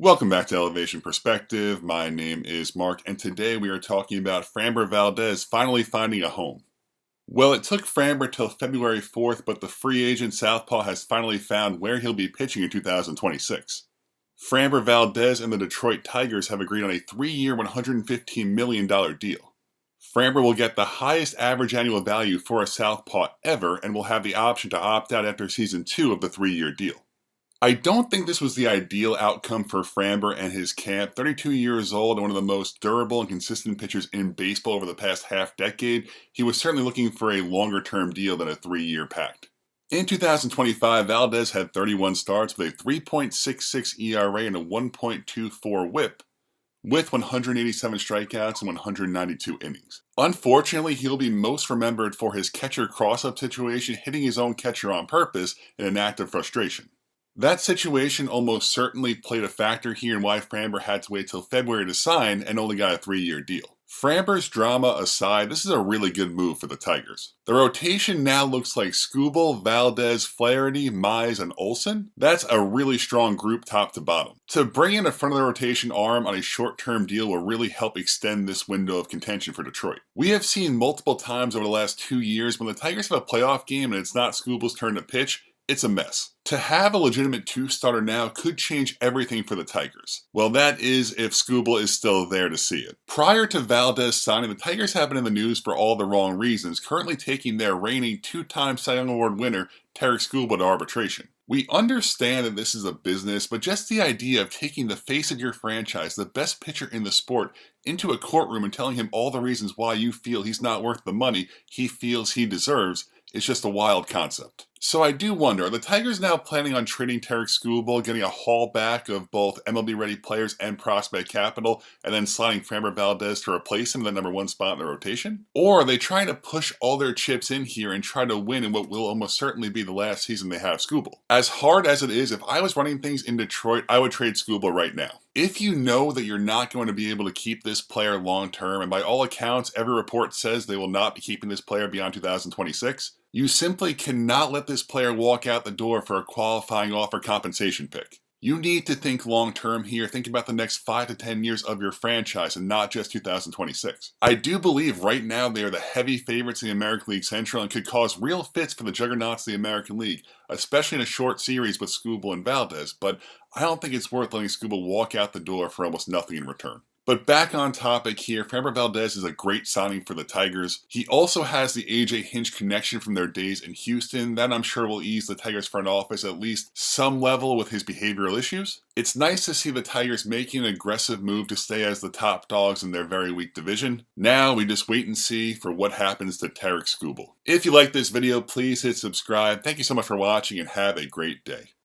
Welcome back to Elevation Perspective. My name is Mark, and today we are talking about Framber Valdez finally finding a home. Well, it took Framber till February 4th, but the free agent Southpaw has finally found where he'll be pitching in 2026. Framber Valdez and the Detroit Tigers have agreed on a 3-year, $115 million deal. Framber will get the highest average annual value for a Southpaw ever and will have the option to opt out after season 2 of the 3-year deal. I don't think this was the ideal outcome for Framber and his camp. 32 years old and one of the most durable and consistent pitchers in baseball over the past half decade, he was certainly looking for a longer-term deal than a 3-year pact. In 2025, Valdez had 31 starts with a 3.66 ERA and a 1.24 WHIP, with 187 strikeouts and 192 innings. Unfortunately, he'll be most remembered for his catcher cross-up situation, hitting his own catcher on purpose in an act of frustration. That situation almost certainly played a factor here in why Framber had to wait till February to sign and only got a 3-year deal. Framber's drama aside, this is a really good move for the Tigers. The rotation now looks like Skubal, Valdez, Flaherty, Mize, and Olsen. That's a really strong group top to bottom. To bring in a front of the rotation arm on a short-term deal will really help extend this window of contention for Detroit. We have seen multiple times over the last 2 years when the Tigers have a playoff game and it's not Skubal's turn to pitch, it's a mess. To have a legitimate 2-starter now could change everything for the Tigers. Well, that is if Skubal is still there to see it. Prior to Valdez signing, the Tigers have been in the news for all the wrong reasons, currently taking their reigning 2-time Cy Young Award winner, Tarik Skubal, to arbitration. We understand that this is a business, but just the idea of taking the face of your franchise, the best pitcher in the sport, into a courtroom and telling him all the reasons why you feel he's not worth the money he feels he deserves is just a wild concept. So I do wonder, are the Tigers now planning on trading Tarik Skubal, getting a haul back of both MLB-ready players and prospect capital, and then sliding Framber Valdez to replace him in the number 1 spot in the rotation? Or are they trying to push all their chips in here and try to win in what will almost certainly be the last season they have Skubal? As hard as it is, if I was running things in Detroit, I would trade Skubal right now. If you know that you're not going to be able to keep this player long term, and by all accounts, every report says they will not be keeping this player beyond 2026, you simply cannot let this player walk out the door for a qualifying offer compensation pick. You need to think long term here. Think about the next 5 to 10 years of your franchise and not just 2026. I do believe right now they are the heavy favorites in the American League Central and could cause real fits for the juggernauts of the American League, especially in a short series with Skubal and Valdez, but I don't think it's worth letting Skubal walk out the door for almost nothing in return. But back on topic here, Framber Valdez is a great signing for the Tigers. He also has the A.J. Hinch connection from their days in Houston. That I'm sure will ease the Tigers front office at least some level with his behavioral issues. It's nice to see the Tigers making an aggressive move to stay as the top dogs in their very weak division. Now we just wait and see for what happens to Tarik Skubal. If you like this video, please hit subscribe. Thank you so much for watching and have a great day.